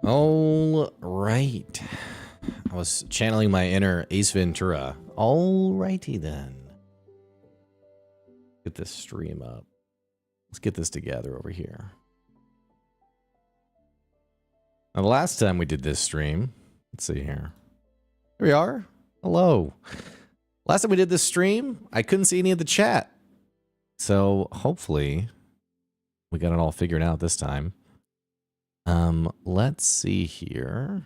All right. I was channeling my inner Ace Ventura. All righty then. Get this stream up. Let's get this together over here. Now, the last time we did this stream, let's see here. Here we are. Hello. Last time we did this stream, I couldn't see any of the chat. So hopefully we got it all figured out this time. Let's see here.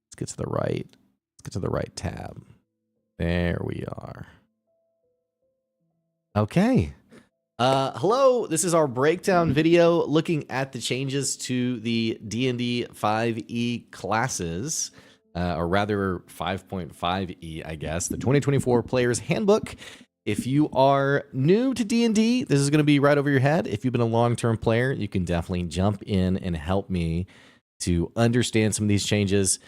Let's get to the right. Let's get to the right tab. There we are. Okay. Hello, this is our breakdown video looking at the changes to the D&D 5e classes, or rather 5.5e, I guess, the 2024 Player's Handbook. If you are new to D&D, this is going to be right over your head. If you've been a long-term player, you can definitely jump in and help me to understand some of these changes.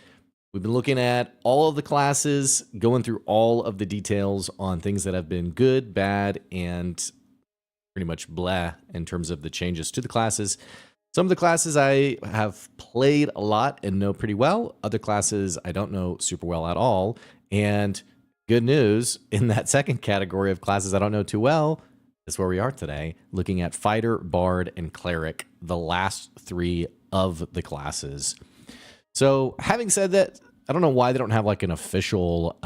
We've been looking at all of the classes, going through all of the details on things that have been good, bad, and pretty much blah in terms of the changes to the classes. Some of the classes I have played a lot and know pretty well. Other classes I don't know super well at all. And good news, in that second category of classes I don't know too well, is where we are today, looking at Fighter, Bard, and Cleric, the last three of the classes. So having said that, I don't know why they don't have like an official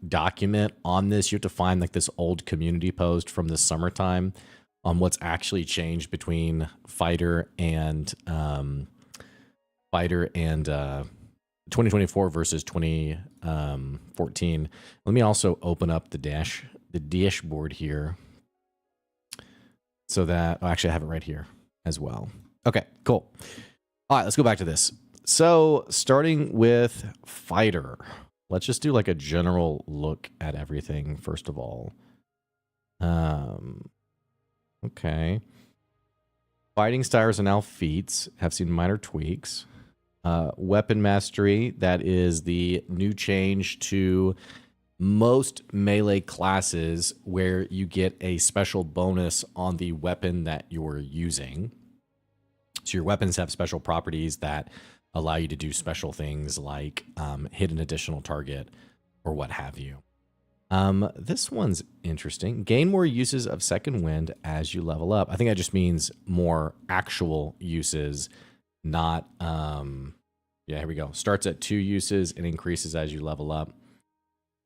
document on this. You have to find like this old community post from the summertime on what's actually changed between Fighter and 2024 versus 2014. Let me also open up the dashboard here so that, oh, actually I have it right here as well. Okay, cool. All right, let's go back to this. So starting with Fighter, let's just do like a general look at everything first of all. Okay. Fighting styles and now feats have seen minor tweaks. Weapon mastery, that is the new change to most melee classes where you get a special bonus on the weapon that you're using. So your weapons have special properties that allow you to do special things like hit an additional target or what have you. This one's interesting. Gain more uses of second wind as you level up. I think that just means more actual uses, not yeah, here we go. Starts at 2 uses and increases as you level up.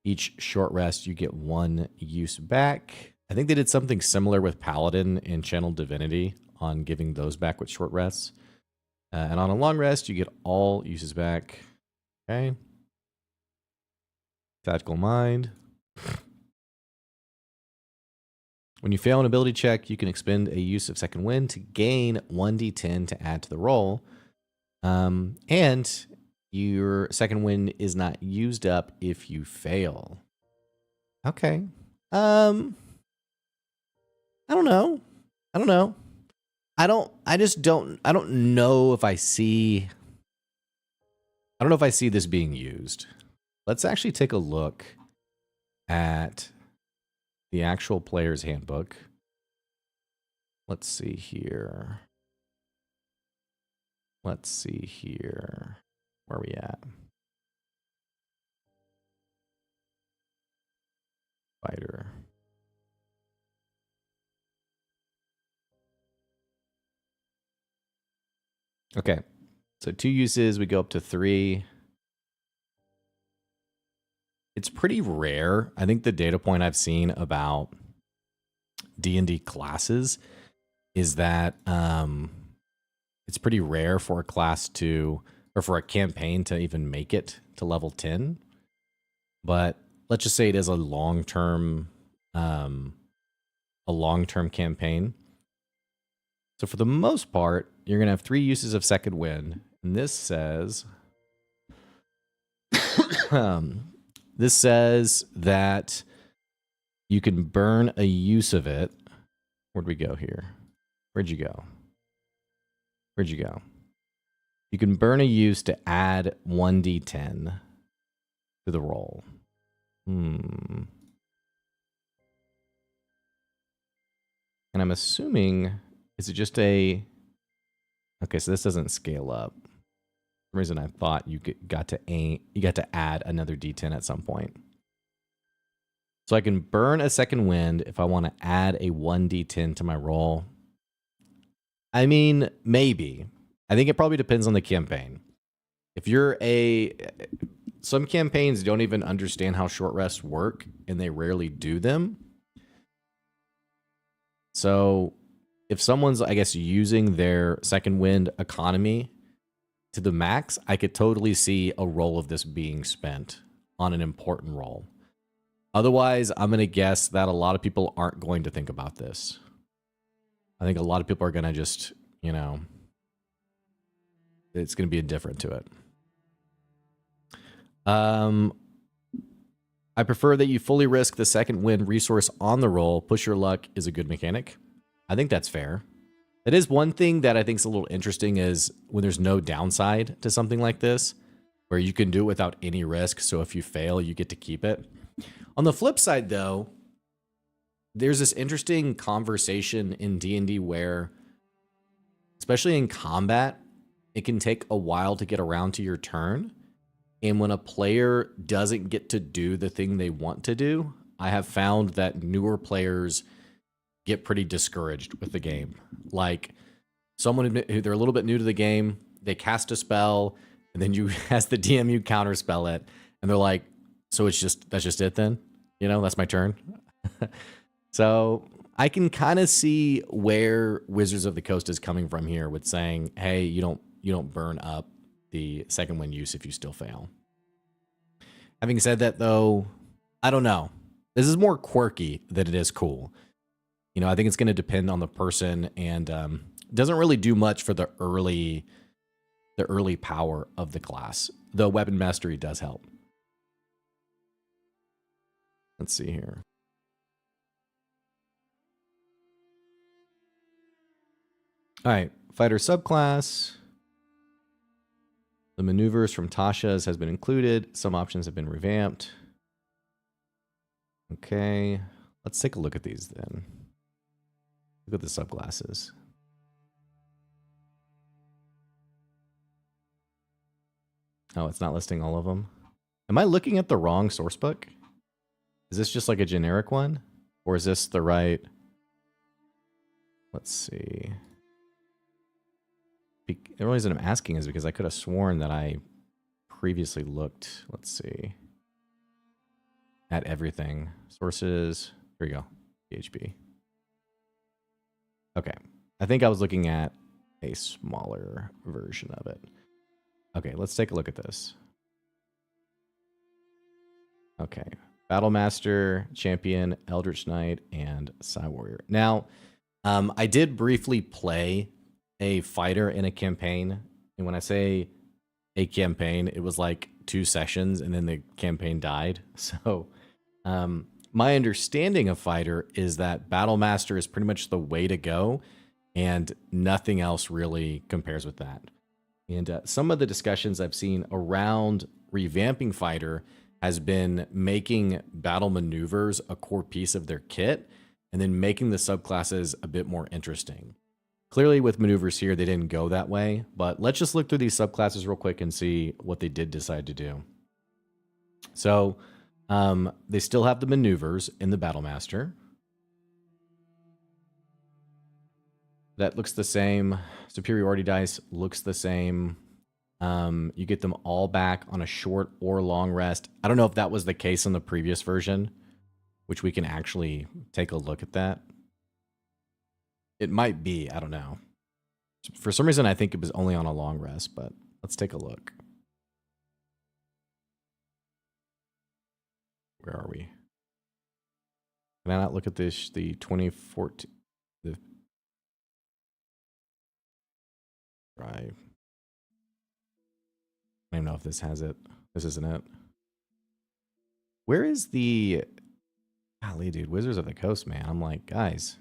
Each short rest you get 1 use back. I think they did something similar with Paladin and Channel Divinity on giving those back with short rests. And on a long rest you get all uses back. Okay. Tactical Mind. When you fail an ability check, you can expend a use of second wind to gain 1d10 to add to the roll. And your second wind is not used up if you fail. Okay. I don't know. I don't know if I see this being used. Let's actually take a look at the actual player's handbook. Let's see here. Let's see here. Where are we at? Fighter. Okay. So 2 uses, we go up to 3. It's pretty rare. I think the data point I've seen about D&D classes is that it's pretty rare for a class to, or for a campaign to even make it to level 10. but let's just say it is a long-term campaign. So for the most part, you're going to have 3 uses of second wind. And this says this says that you can burn a use of it. Where'd we go here? Where'd you go? Where'd you go? You can burn a use to add 1d10 to the roll. And I'm assuming, is it just a... Okay, so this doesn't scale up. For some reason I thought you got to add another d10 at some point. So I can burn a second wind if I want to add a 1d10 to my roll. I mean, maybe. I think it probably depends on the campaign. If you're some campaigns don't even understand how short rests work, and they rarely do them. So if someone's, I guess, using their second wind economy to the max, I could totally see a roll of this being spent on an important roll. Otherwise, I'm going to guess that a lot of people aren't going to think about this. I think a lot of people are going to just, you know, it's going to be indifferent to it. I prefer that you fully risk the second wind resource on the roll. Push your luck is a good mechanic. I think that's fair. It is one thing that I think is a little interesting is when there's no downside to something like this, where you can do it without any risk. So if you fail, you get to keep it. On the flip side, though, there's this interesting conversation in D&D where, especially in combat, it can take a while to get around to your turn. And when a player doesn't get to do the thing they want to do, I have found that newer players get pretty discouraged with the game. Like, someone who they're a little bit new to the game, they cast a spell, and then you, as the DM, you counterspell it, and they're like, so that's just it then? You know, that's my turn? So I can kind of see where Wizards of the Coast is coming from here with saying, hey, you don't burn up the second wind use if you still fail. Having said that, though, I don't know. This is more quirky than it is cool. You know, I think it's going to depend on the person, and doesn't really do much for the early power of the class. Though weapon mastery does help. Let's see here. All right, fighter subclass. The maneuvers from Tasha's has been included. Some options have been revamped. Okay, let's take a look at these then. Look at the subclasses. Oh, it's not listing all of them. Am I looking at the wrong source book? Is this just like a generic one? Or is this the right? Let's see. The only reason I'm asking is because I could have sworn that I previously looked, let's see, at everything. Sources, here we go, PHP. Okay, I think I was looking at a smaller version of it. Okay, let's take a look at this. Okay, Battlemaster, Champion, Eldritch Knight, and Psy Warrior. Now, I did briefly play a fighter in a campaign, and when I say a campaign, it was like 2 sessions, and then the campaign died. So, my understanding of fighter is that Battlemaster is pretty much the way to go, and nothing else really compares with that. And some of the discussions I've seen around revamping fighter has been making battle maneuvers a core piece of their kit, and then making the subclasses a bit more interesting. Clearly with maneuvers here, they didn't go that way, but let's just look through these subclasses real quick and see what they did decide to do. So they still have the maneuvers in the Battlemaster. That looks the same. Superiority dice looks the same. You get them all back on a short or long rest. I don't know if that was the case in the previous version, which we can actually take a look at that. It might be, I don't know. For some reason, I think it was only on a long rest, but let's take a look. Where are we? Can I not look at this? The 2014. The drive. I don't even know if this has it. This isn't it. Where is the? Golly, dude, Wizards of the Coast, man. I'm like, guys,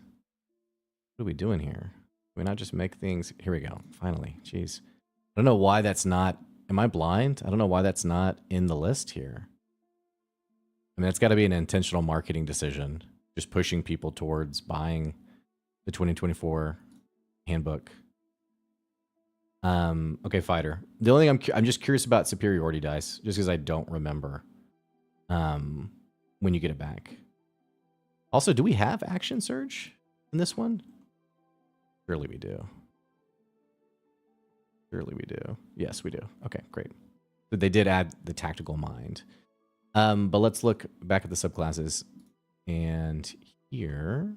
what are we doing here? Can we not just make things? Here we go. Finally, jeez. I don't know why that's not. Am I blind? I don't know why that's not in the list here. I mean, it's got to be an intentional marketing decision, just pushing people towards buying the 2024 handbook. Okay, fighter. The only thing I'm just curious about superiority dice, just because I don't remember when you get it back. Also, do we have action surge in this one? Surely we do. Surely we do. Yes, we do. Okay, great. But they did add the tactical mind. But let's look back at the subclasses. And here.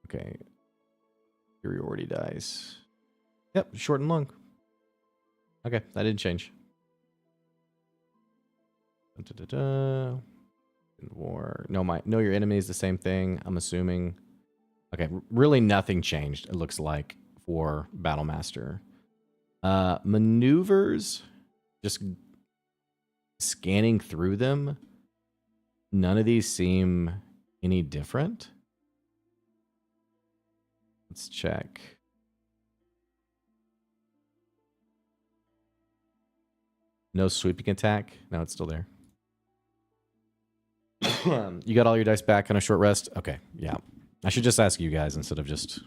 Okay. Superiority dice. Yep, short and long. Okay, that didn't change. War. Know your enemy is the same thing, I'm assuming. Okay, really nothing changed, it looks like, for Battlemaster. Maneuvers, just scanning through them, none of these seem any different. Let's check. No sweeping attack. No, it's still there. You got all your dice back on a short rest? Okay, yeah. I should just ask you guys instead of just,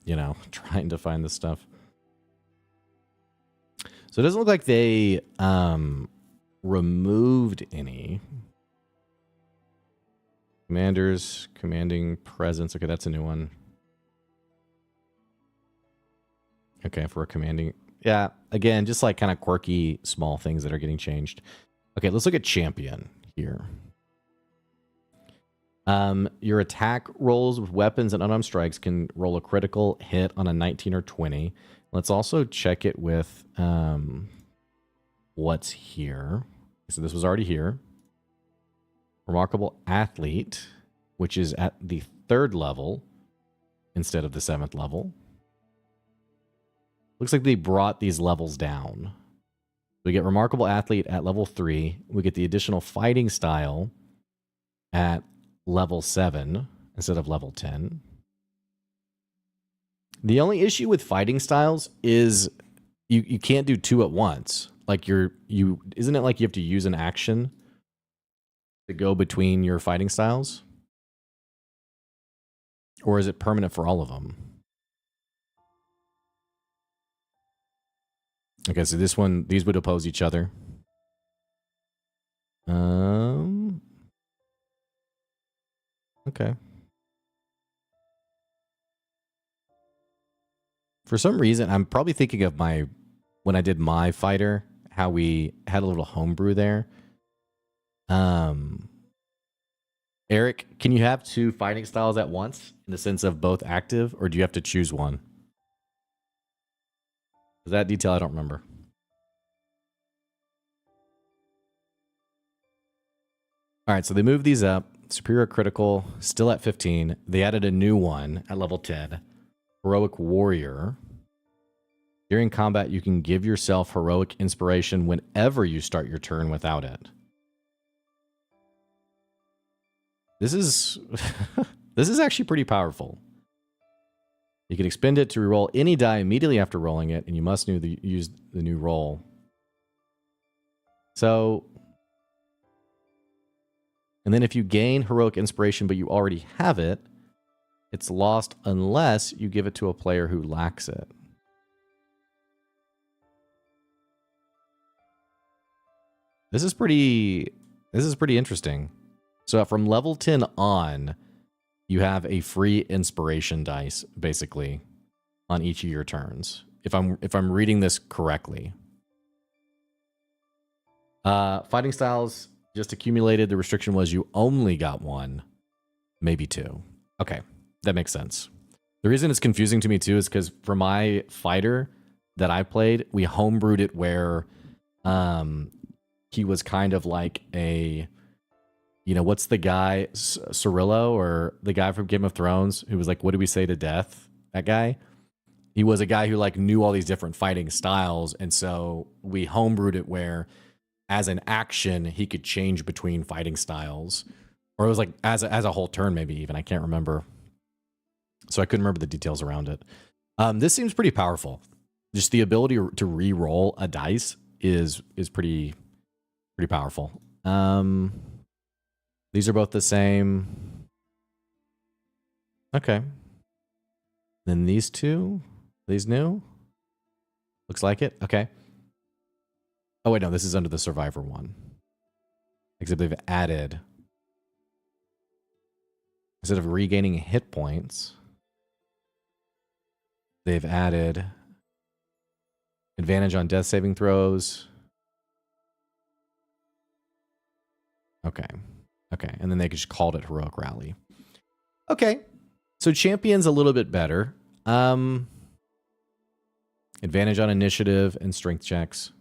you know, trying to find this stuff. So it doesn't look like they removed any. Commanders, commanding presence. Okay, that's a new one. Okay, for a commanding. Yeah, again, just like kind of quirky small things that are getting changed. Okay, let's look at champion here. Your attack rolls with weapons and unarmed strikes can roll a critical hit on a 19 or 20. Let's also check it with what's here. So this was already here. Remarkable athlete, which is at the 3rd level instead of the 7th level. Looks like they brought these levels down. We get remarkable athlete at level 3. We get the additional fighting style at level 7 instead of level 10. The only issue with fighting styles is you can't do 2 at once. Like isn't it like you have to use an action to go between your fighting styles? Or is it permanent for all of them? Okay, so this one, these would oppose each other. Okay. For some reason, I'm probably thinking of when I did my fighter, how we had a little homebrew there. Eric, can you have 2 fighting styles at once in the sense of both active, or do you have to choose one? That detail I don't remember. All right, so they moved these up. Superior critical, still at 15. They added a new one at level 10. Heroic warrior. During combat, you can give yourself heroic inspiration whenever you start your turn without it. This is this is actually pretty powerful. You can expend it to reroll any die immediately after rolling it, and you must use the new roll. So, and then if you gain heroic inspiration but you already have it, it's lost unless you give it to a player who lacks it. This is pretty interesting. So from level 10 on, you have a free inspiration dice, basically, on each of your turns. If I'm reading this correctly. Fighting styles just accumulated. The restriction was you only got 1, maybe 2. Okay, that makes sense. The reason it's confusing to me too is because for my fighter that I played, we homebrewed it where He was kind of like a, you know, what's the guy, Cirillo, or the guy from Game of Thrones who was like, what do we say to death? That guy. He was a guy who like knew all these different fighting styles, and so we homebrewed it where, as an action, he could change between fighting styles, or it was like as a whole turn, maybe even. I can't remember, so I couldn't remember the details around it. This seems pretty powerful. Just the ability to re-roll a dice is pretty powerful. These are both the same. Okay. Then these two. These new? Looks like it. Okay. Oh, wait, no. This is under the Survivor one. Except they've added, instead of regaining hit points, they've added advantage on death saving throws. Okay. Okay. And then they just called it Heroic Rally. Okay. So champion's a little bit better. Advantage on initiative and strength checks.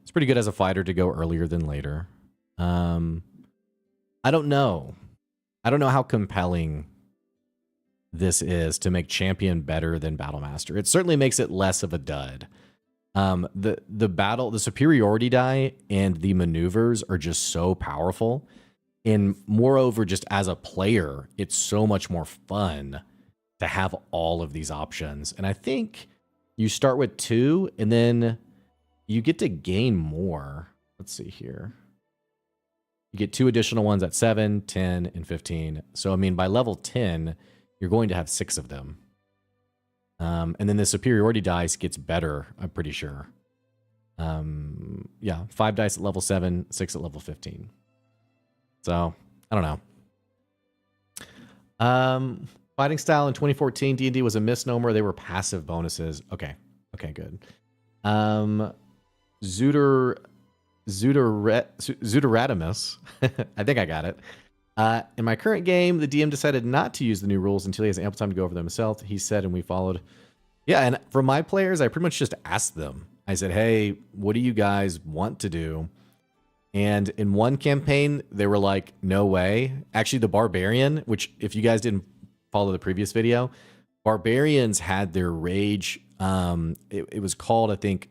It's pretty good as a fighter to go earlier than later. I don't know. I don't know how compelling this is to make champion better than Battlemaster. It certainly makes it less of a dud. The superiority die and the maneuvers are just so powerful. And moreover, just as a player, it's so much more fun to have all of these options. And I think you start with 2 and then you get to gain more. Let's see here. You get 2 additional ones at 7, 10, and 15. So, I mean, by level 10, you're going to have 6 of them. And then the superiority dice gets better, I'm pretty sure. Yeah, 5 dice at level 7, 6 at level 15. So, I don't know. Fighting style in 2014, D&D was a misnomer. They were passive bonuses. Okay. Okay, good. Zooteratimus. I think I got it. In my current game, the DM decided not to use the new rules until he has ample time to go over them himself. He said, and we followed. Yeah, and for my players, I pretty much just asked them. I said, hey, what do you guys want to do? And in one campaign, they were like, no way. Actually, the Barbarian, which if you guys didn't follow the previous video, Barbarians had their rage. It was called, I think,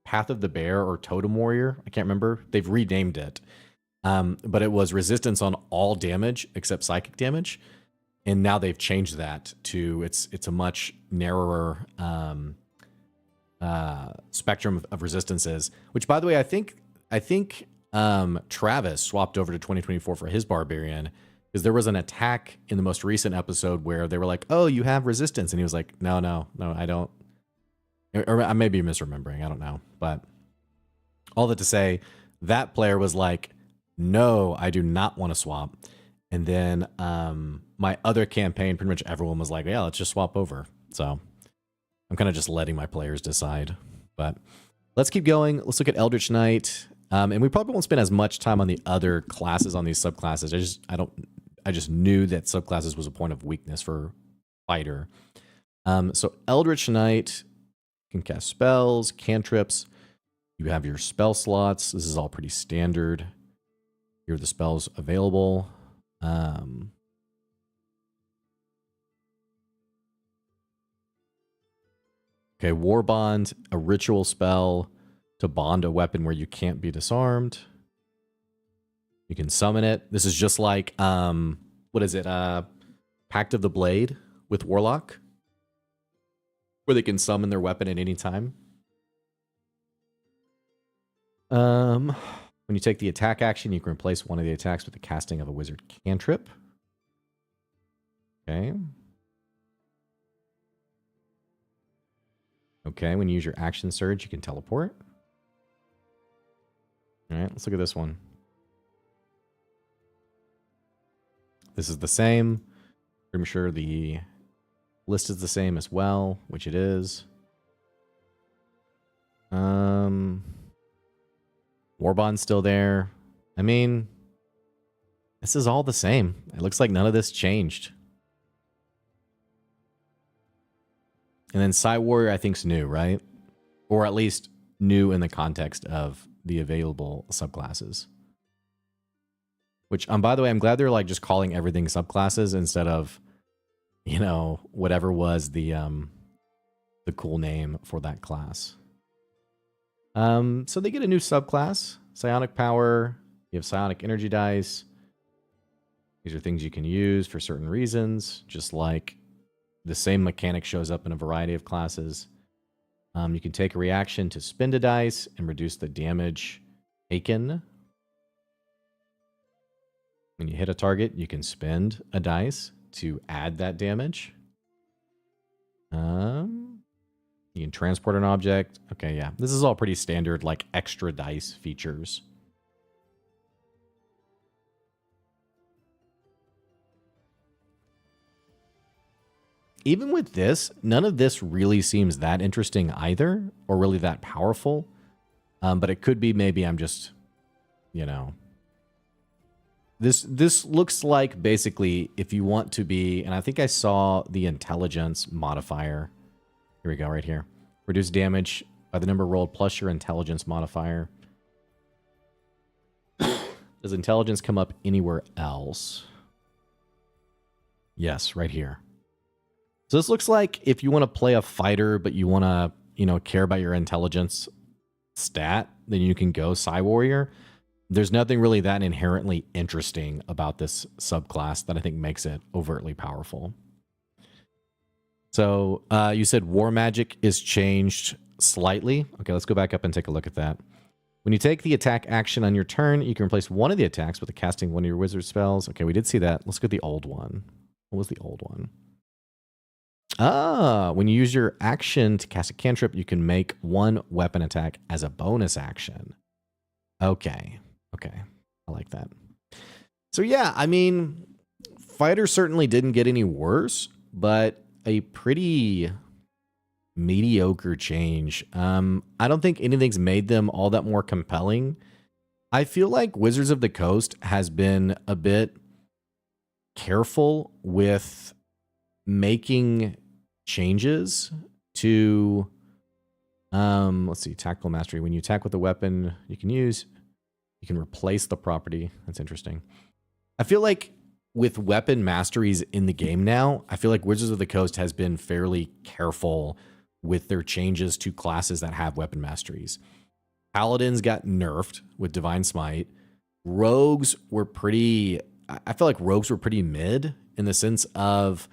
Path of the Bear or Totem Warrior. I can't remember. They've renamed it. But it was resistance on all damage except psychic damage. And now they've changed that to it's a much narrower spectrum of resistances, which, by the way, I think Travis swapped over to 2024 for his Barbarian, because there was an attack in the most recent episode where they were like, oh, you have resistance. And he was like, no, I don't. Or I may be misremembering. I don't know. But all that to say, that player was like, no, I do not want to swap. And then my other campaign, pretty much everyone was like, yeah, let's just swap over. So I'm kind of just letting my players decide. But let's keep going. Let's look at Eldritch Knight. And we probably won't spend as much time on the other classes, on these subclasses. I just knew that subclasses was a point of weakness for fighter. So Eldritch Knight can cast spells, cantrips. You have your spell slots. This is all pretty standard. Here are the spells available. Okay, War Bond, a ritual spell to bond a weapon where you can't be disarmed. You can summon it. This is just like, what is it? Pact of the Blade with Warlock, where they can summon their weapon at any time. When you take the attack action, you can replace one of the attacks with the casting of a wizard cantrip. Okay. Okay, when you use your action surge, you can teleport. All right, let's look at this one. This is the same. I'm sure the list is the same as well, which it is. Warbond's still there. I mean, this is all the same. It looks like none of this changed. And then Psy Warrior, I think, is new, right? Or at least new in the context of the available subclasses. Which, by the way, I'm glad they're like just calling everything subclasses instead of, you know, whatever was the cool name for that class. So they get a new subclass, psionic power. You have psionic energy dice. These are things you can use for certain reasons, just like the same mechanic shows up in a variety of classes. You can take a reaction to spend a dice and reduce the damage taken. When you hit a target, you can spend a dice to add that damage. You can transport an object. Okay, yeah. This is all pretty standard, like, extra dice features. Even with this, none of this really seems that interesting either, or really that powerful. But it could be maybe I'm just, you know... This looks like, basically, if you want to be... And I think I saw the intelligence modifier. Here we go, right here. Reduce damage by the number rolled plus your intelligence modifier. Does intelligence come up anywhere else? Yes, right here. So this looks like if you want to play a fighter, but you want to, you know, care about your intelligence stat, then you can go Psy Warrior. There's nothing really that inherently interesting about this subclass that I think makes it overtly powerful. So you said War Magic is changed slightly. Okay, let's go back up and take a look at that. When you take the attack action on your turn, you can replace one of the attacks with casting one of your wizard spells. Okay, we did see that. Let's go to the old one. What was the old one? When you use your action to cast a cantrip, you can make one weapon attack as a bonus action. Okay. Okay. I like that. So yeah, I mean, fighter certainly didn't get any worse, but a pretty mediocre change. I don't think anything's made them all that more compelling. I feel like Wizards of the Coast has been a bit careful with making changes to, let's see, tactical mastery. When you attack with a weapon you can replace the property. That's interesting. I feel like with weapon masteries in the game now, I feel like Wizards of the Coast has been fairly careful with their changes to classes that have weapon masteries. Paladins got nerfed with Divine Smite. Rogues were pretty... I feel like rogues were pretty mid in the sense of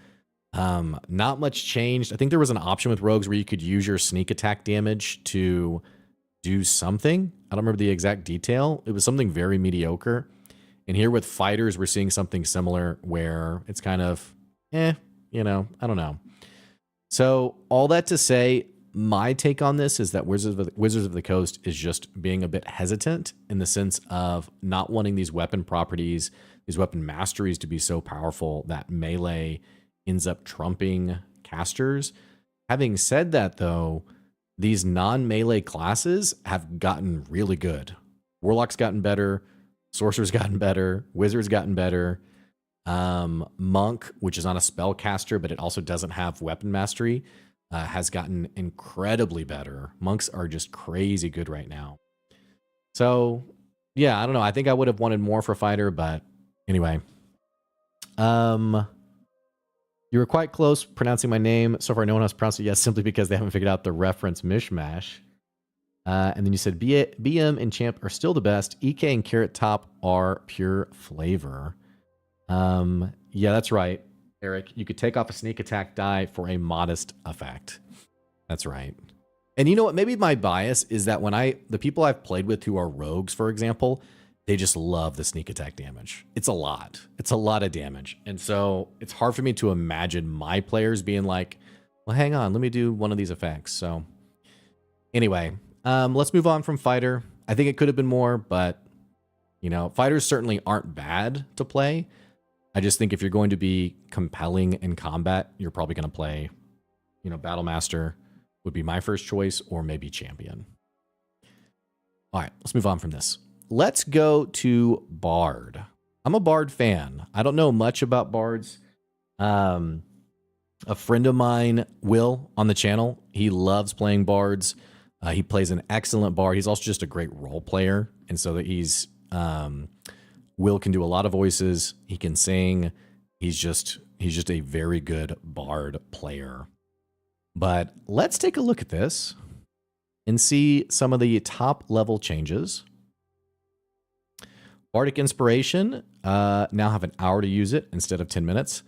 not much changed. I think there was an option with rogues where you could use your sneak attack damage to do something. I don't remember the exact detail. It was something very mediocre. And here with fighters, we're seeing something similar where it's kind of, you know, I don't know. So all that to say, my take on this is that Wizards of the Coast is just being a bit hesitant in the sense of not wanting these weapon properties, these weapon masteries to be so powerful that melee ends up trumping casters. Having said that, though, these non-melee classes have gotten really good. Warlock's gotten better. Sorcerer's gotten better. Wizard's gotten better. Monk, which is not a spellcaster, but it also doesn't have weapon mastery, has gotten incredibly better. Monks are just crazy good right now. So, yeah, I don't know. I think I would have wanted more for fighter, but anyway. You were quite close pronouncing my name. So far, no one has pronounced it yet, simply because they haven't figured out the reference mishmash. And then you said BM and Champ are still the best. EK and Carrot Top are pure flavor. Yeah, that's right, Eric. You could take off a sneak attack die for a modest effect. That's right. And you know what? Maybe my bias is that when the people I've played with who are rogues, for example, they just love the sneak attack damage. It's a lot. It's a lot of damage. And so it's hard for me to imagine my players being like, well, hang on, let me do one of these effects. So anyway, let's move on from fighter. I think it could have been more, but you know, fighters certainly aren't bad to play. I just think if you're going to be compelling in combat, you're probably going to play, you know, Battle Master would be my first choice, or maybe Champion. All right, let's move on from this. Let's go to Bard. I'm a Bard fan. I don't know much about Bards. A friend of mine, Will, on the channel, he loves playing Bards. He plays an excellent bard. He's also just a great role player, and so that he's Will can do a lot of voices. He can sing. He's just a very good bard player. But let's take a look at this and see some of the top level changes. Bardic Inspiration, now have an hour to use it instead of 10 minutes.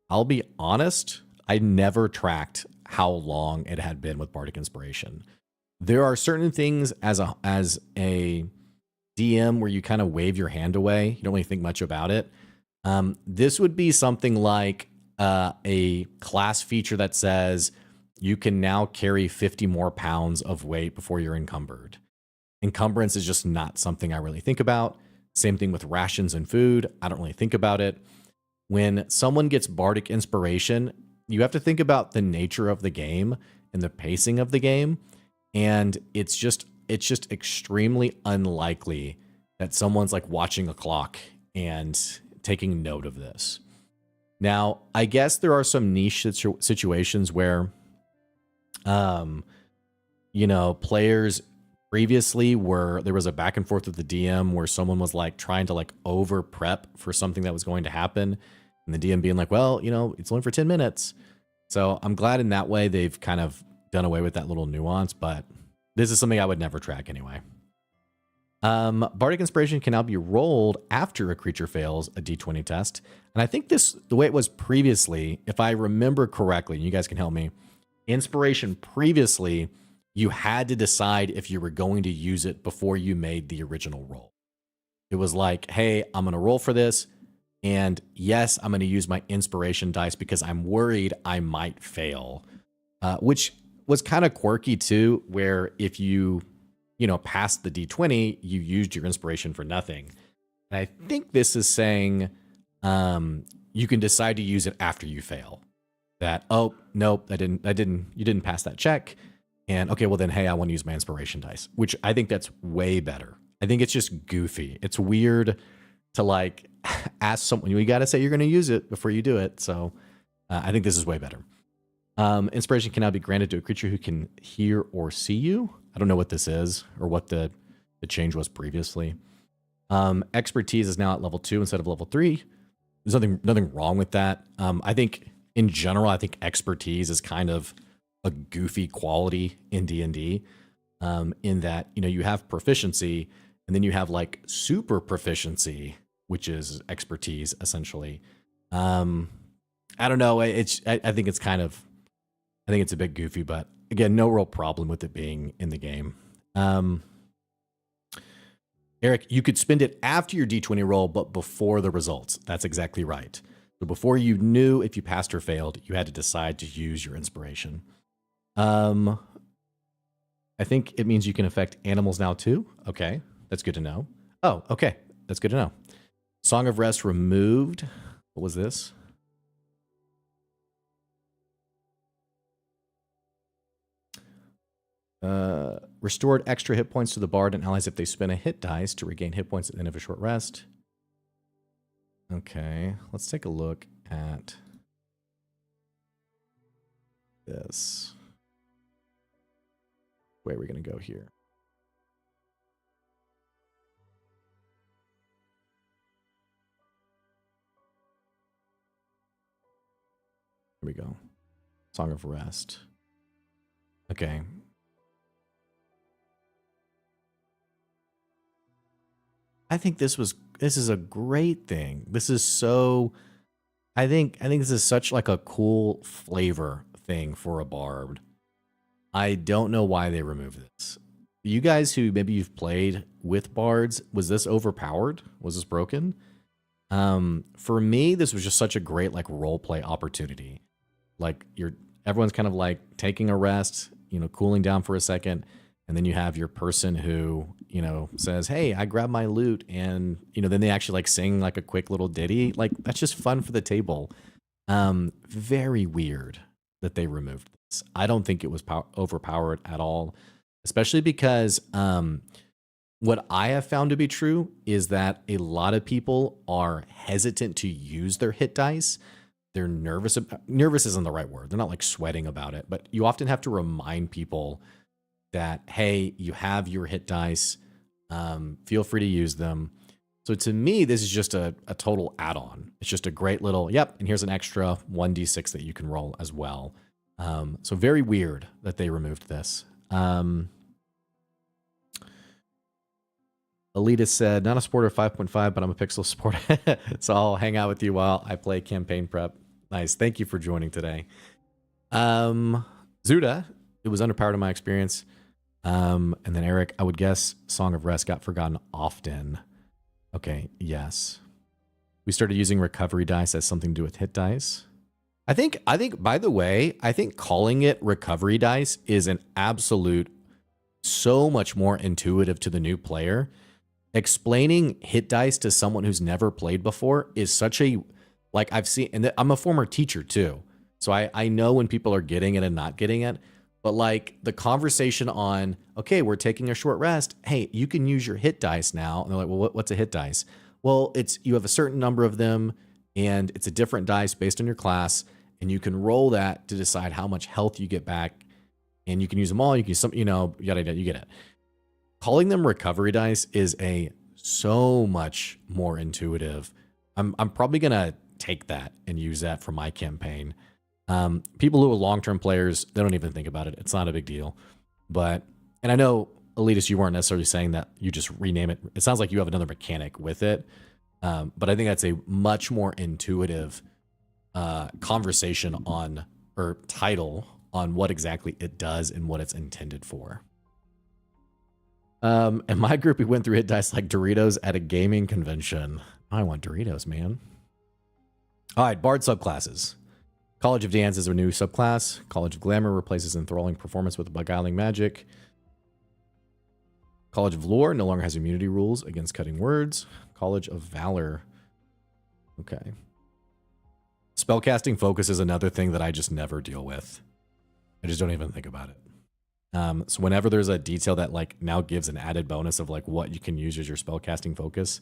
I'll be honest, I never tracked how long it had been with Bardic Inspiration. There are certain things as a DM where you kind of wave your hand away. You don't really think much about it. This would be something like a class feature that says you can now carry 50 more pounds of weight before you're encumbered. Encumbrance is just not something I really think about. Same thing with rations and food. I don't really think about it. When someone gets Bardic Inspiration, you have to think about the nature of the game and the pacing of the game. And it's just extremely unlikely that someone's like watching a clock and taking note of this. Now, I guess there are some niche situations where, players previously there was a back and forth with the DM where someone was like trying to like over prep for something that was going to happen. And the DM being like, well, it's only for 10 minutes. So I'm glad in that way they've kind of done away with that little nuance, but this is something I would never track anyway. Bardic Inspiration can now be rolled after a creature fails a d20 test. And I think the way it was previously, if I remember correctly, and you guys can help me, Inspiration previously, you had to decide if you were going to use it before you made the original roll. It was like, hey, I'm going to roll for this. And yes, I'm going to use my inspiration dice because I'm worried I might fail, which was kind of quirky too, where if you passed the D20, you used your inspiration for nothing. And I think this is saying you can decide to use it after you fail. That, oh, nope, you didn't pass that check. And okay, well then, hey, I want to use my inspiration dice, which I think that's way better. I think it's just goofy. It's weird to like ask someone, you got to say you're going to use it before you do it. So I think this is way better. Inspiration can now be granted to a creature who can hear or see you. I don't know what this is or what the change was previously. Expertise is now at level 2 instead of level 3. There's nothing wrong with that. I think in general, I think expertise is kind of a goofy quality in D&D, in that, you have proficiency and then you have like super proficiency, which is expertise essentially. I don't know. I think it's a bit goofy, but again, no real problem with it being in the game. Eric, you could spend it after your D20 roll, but before the results. That's exactly right. So before you knew if you passed or failed, you had to decide to use your inspiration. I think it means you can affect animals now too. Okay, that's good to know. Oh, okay, that's good to know. Song of Rest removed. What was this? Restored extra hit points to the bard and allies if they spin a hit dice to regain hit points at the end of a short rest. Okay, let's take a look at this. Where are we going to go here? Here we go. Song of Rest. Okay. I think this is a great thing. This is so, I think this is such like a cool flavor thing for a bard. I don't know why they removed this. You guys who maybe you've played with bards, was this overpowered? Was this broken? For me, this was just such a great like role play opportunity. Like everyone's kind of like taking a rest, cooling down for a second. And then you have your person who, says, hey, I grabbed my loot. And, then they actually like sing like a quick little ditty. Like that's just fun for the table. Very weird that they removed this. I don't think it was overpowered at all, especially because what I have found to be true is that a lot of people are hesitant to use their hit dice. They're nervous. Nervous isn't the right word. They're not like sweating about it, but you often have to remind people that, hey, you have your hit dice, feel free to use them. So to me, this is just a total add-on. It's just a great little, yep, and here's an extra 1d6 that you can roll as well. So very weird that they removed this. Elitist said, not a supporter of 5.5, but I'm a pixel supporter. So I'll hang out with you while I play campaign prep. Nice. Thank you for joining today. Zuda, it was underpowered in my experience. And then Eric, I would guess Song of Rest got forgotten often. Okay, yes. We started using recovery dice as something to do with hit dice. I think, by the way, I think calling it recovery dice is an absolute so much more intuitive to the new player. Explaining hit dice to someone who's never played before is such a, like I've seen, and I'm a former teacher too. So I know when people are getting it and not getting it, but like the conversation on, okay, we're taking a short rest. Hey, you can use your hit dice now. And they're like, well, what's a hit dice? Well, it's, you have a certain number of them and it's a different dice based on your class. And you can roll that to decide how much health you get back. And you can use them all. You can use some, you know, yada, yada, you get it. Calling them recovery dice is a so much more intuitive. I'm probably going to take that and use that for my campaign. People who are long-term players, they don't even think about it. It's not a big deal. But, and I know, Elitist, you weren't necessarily saying that you just rename it. It sounds like you have another mechanic with it. But I think that's a much more intuitive conversation on, or title on what exactly it does and what it's intended for. In my group, we went through hit dice like Doritos at a gaming convention. I want Doritos, man. All right, Bard subclasses. College of Dance is a new subclass. College of Glamour replaces enthralling performance with beguiling magic. College of Lore no longer has immunity rules against cutting words. College of Valor. Okay. Spellcasting focus is another thing that I just never deal with. I just don't even think about it. So whenever there's a detail that like now gives an added bonus of like what you can use as your spellcasting focus,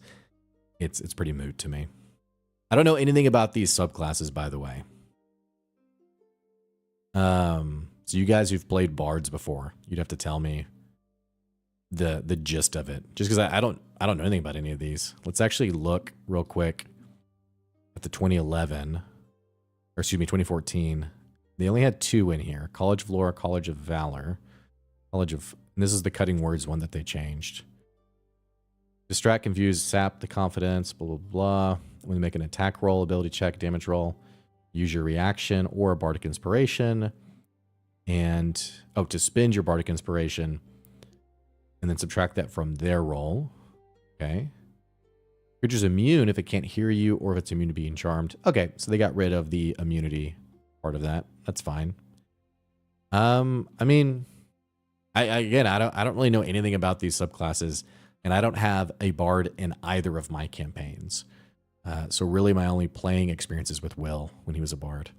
it's pretty moot to me. I don't know anything about these subclasses, by the way. So you guys who've played bards before, you'd have to tell me the gist of it, just because I don't know anything about any of these. Let's actually look real quick at the 2011, or excuse me, 2014. They only had 2 in here: College of Lore, College of Valor, College of. And this is the cutting words one that they changed. Distract, confuse, sap the confidence, blah blah blah. When you make an attack roll, ability check, damage roll, use your reaction or a bardic inspiration, and to spend your bardic inspiration, and then subtract that from their roll. Okay. Creature's immune if it can't hear you or if it's immune to being charmed. Okay, so they got rid of the immunity part of that. That's fine. I mean, I don't really know anything about these subclasses, and I don't have a bard in either of my campaigns. So really my only playing experiences with Will when he was a bard.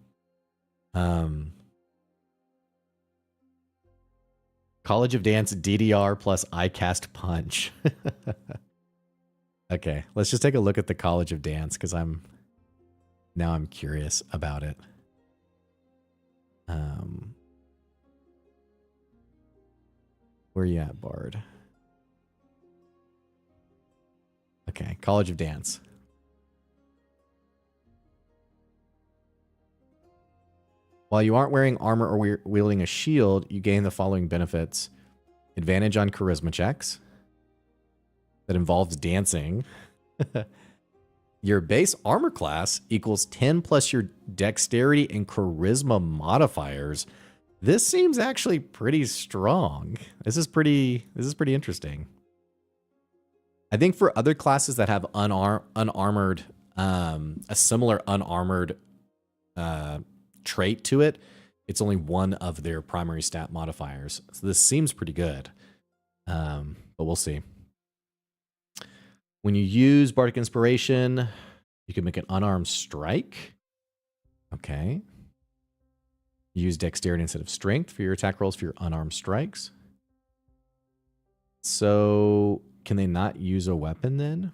College of Dance DDR plus I cast punch. Okay, let's just take a look at the College of Dance because I'm curious about it. Where you at, Bard? Okay, College of Dance. While you aren't wearing armor or wielding a shield, you gain the following benefits. Advantage on charisma checks. That involves dancing. Your base armor class equals 10 plus your dexterity and charisma modifiers. This seems actually pretty strong. This is pretty interesting. I think for other classes that have unarmored, a similar unarmored trait to it, it's only one of their primary stat modifiers. So this seems pretty good, but we'll see. When you use Bardic Inspiration, you can make an unarmed strike. Okay. Use Dexterity instead of Strength for your attack rolls for your unarmed strikes. So, can they not use a weapon then?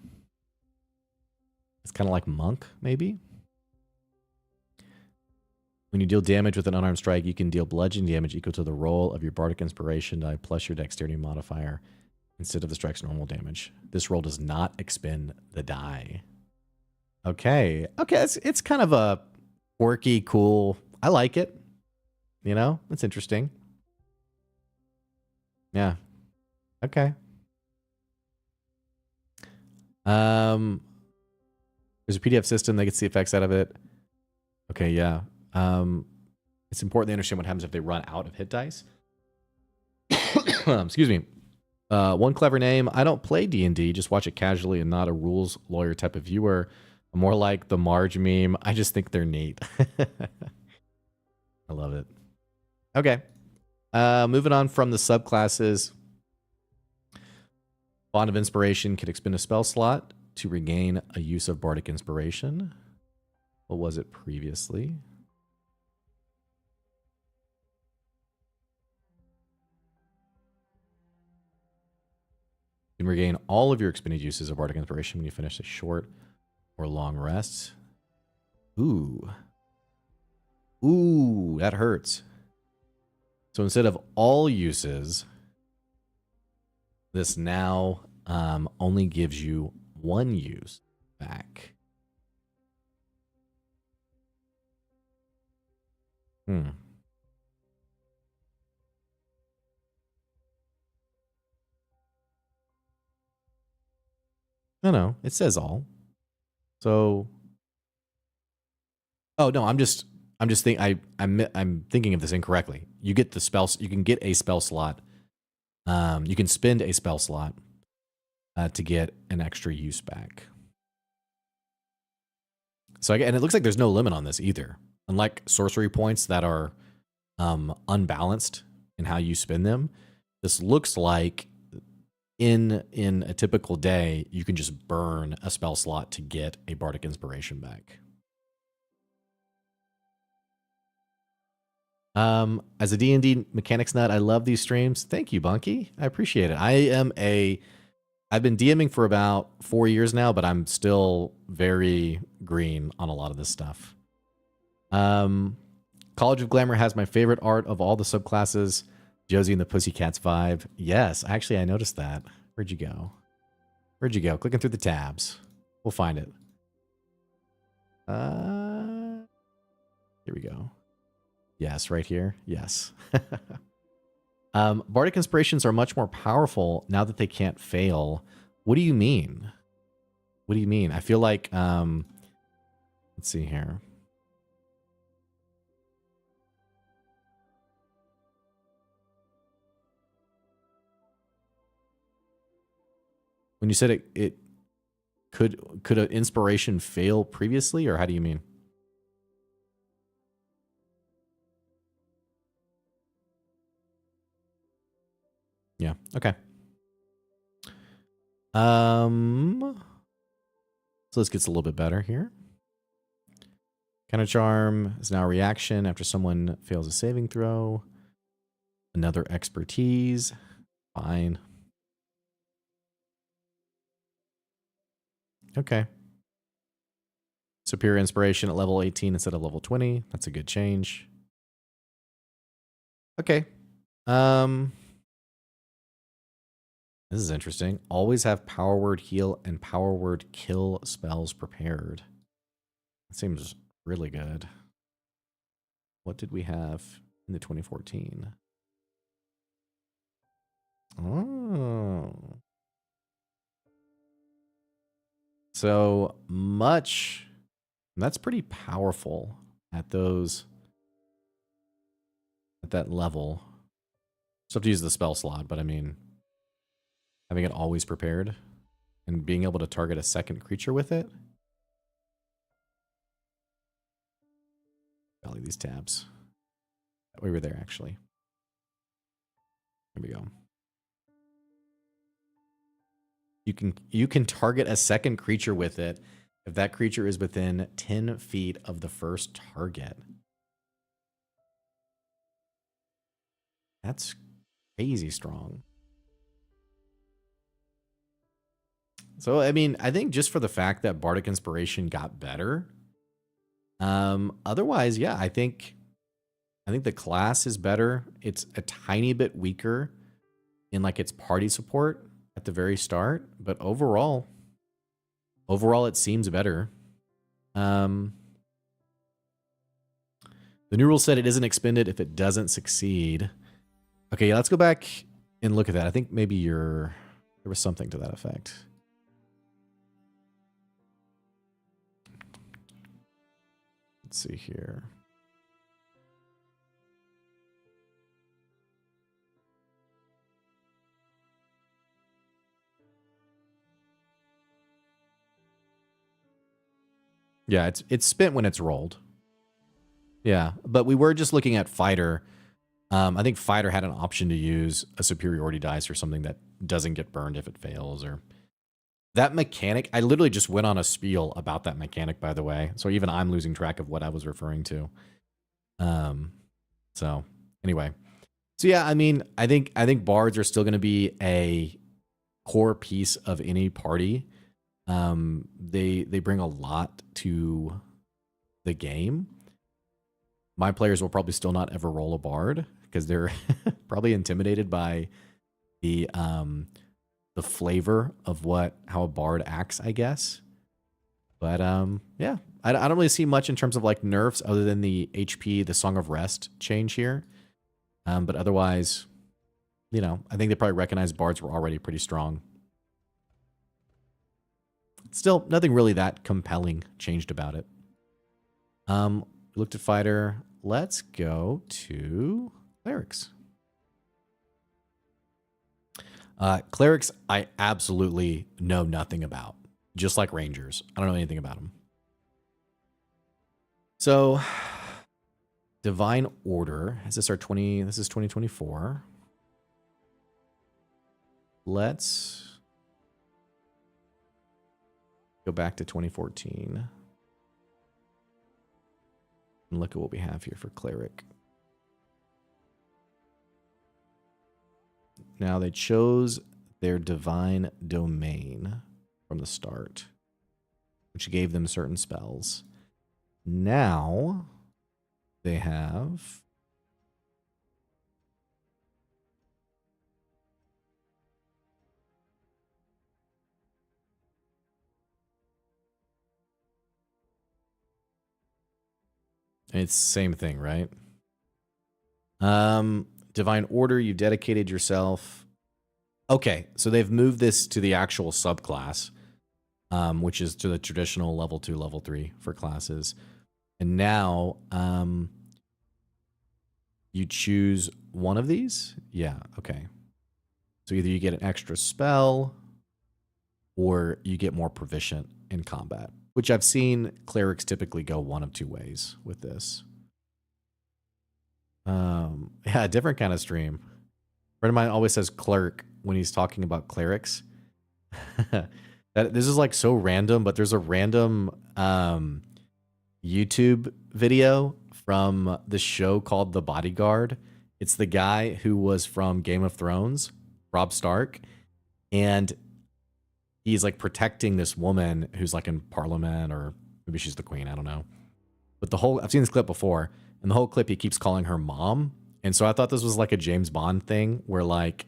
It's kind of like Monk, maybe? When you deal damage with an unarmed strike, you can deal bludgeoning damage equal to the roll of your Bardic Inspiration die plus your Dexterity modifier instead of the strike's normal damage. This roll does not expend the die. Okay. Okay, it's kind of a quirky, cool. I like it. You know, it's interesting. Yeah. Okay. There's a PDF system that gets the effects out of it. Okay, yeah. It's important to understand what happens if they run out of hit dice. Excuse me. One clever name. I don't play D&D, just watch it casually and not a rules lawyer type of viewer. I'm more like the Marge meme. I just think they're neat. I love it. Okay. Moving on from the subclasses. Bond of Inspiration can expend a spell slot to regain a use of Bardic Inspiration. What was it previously? You can regain all of your expended uses of Bardic Inspiration when you finish a short or long rest. Ooh. Ooh, that hurts. So instead of all uses, this now only gives you one use back. No, it says all. So, oh no, I'm thinking of this incorrectly. You get the spells. You can get a spell slot. You can spend a spell slot to get an extra use back. So, and it looks like there's no limit on this either. Unlike sorcery points that are unbalanced in how you spend them, this looks like in a typical day, you can just burn a spell slot to get a Bardic Inspiration back. As a D&D mechanics nut, I love these streams. Thank you, Bunky. I appreciate it. I've been DMing for about 4 years now, but I'm still very green on a lot of this stuff. College of Glamour has my favorite art of all the subclasses. Josie and the Pussycats vibe. Yes, actually, I noticed that. Where'd you go? Where'd you go? Clicking through the tabs. We'll find it. Here we go. Yes, right here. Yes. Bardic Inspirations are much more powerful now that they can't fail. What do you mean? What do you mean? I feel like, let's see here. When you said it could an inspiration fail previously, or how do you mean? Yeah. Okay. So this gets a little bit better here. Counter Charm is now a reaction after someone fails a saving throw. Another expertise. Fine. Okay. Superior Inspiration at level 18 instead of level 20. That's a good change. Okay. This is interesting. Always have Power Word Heal and Power Word Kill spells prepared. That seems really good. What did we have in the 2014? Oh. So much. That's pretty powerful at those. At that level. Just have to use the spell slot, but I mean, having it always prepared and being able to target a second creature with it. Golly, these tabs. We were there, actually. Here we go. You can target a second creature with it if that creature is within 10 feet of the first target. That's crazy strong. So, I mean, I think just for the fact that Bardic Inspiration got better. Otherwise, yeah, I think I think the class is better. It's a tiny bit weaker in like its party support at the very start, but overall it seems better. The new rule said it isn't expended if it doesn't succeed. Okay, yeah, let's go back and look at that. I think maybe there was something to that effect. Let's see here. Yeah, it's spent when it's rolled. Yeah, but we were just looking at fighter. I think fighter had an option to use a superiority dice or something that doesn't get burned if it fails, or that mechanic. I literally just went on a spiel about that mechanic, by the way. So even I'm losing track of what I was referring to. So anyway, so yeah, I mean, I think bards are still going to be a core piece of any party. They bring a lot to the game. My players will probably still not ever roll a bard because they're probably intimidated by the flavor of how a bard acts, I guess. But yeah, I don't really see much in terms of like nerfs other than the HP, the Song of Rest change here. But otherwise, you know, I think they probably recognize bards were already pretty strong. Still, nothing really that compelling changed about it. Looked at fighter. Let's go to clerics. Clerics, I absolutely know nothing about. Just like rangers. I don't know anything about them. So, Divine Order. Is this our 20? This is 2024. Let's go back to 2014. And look at what we have here for Cleric. Now they chose their divine domain from the start, which gave them certain spells. Now they have it's the same thing, right? Divine Order, you dedicated yourself. Okay, so they've moved this to the actual subclass, which is to the traditional level 2, level 3 for classes. And now you choose one of these? Yeah, okay. So either you get an extra spell or you get more proficient in combat, which I've seen clerics typically go one of two ways with this. Yeah, different kind of stream. A friend of mine always says clerk when he's talking about clerics. This is like so random, but there's a random YouTube video from the show called The Bodyguard. It's the guy who was from Game of Thrones, Robb Stark, and he's like protecting this woman who's like in Parliament, or maybe she's the queen, I don't know. But I've seen this clip before, and the whole clip he keeps calling her mom. And so I thought this was like a James Bond thing where, like,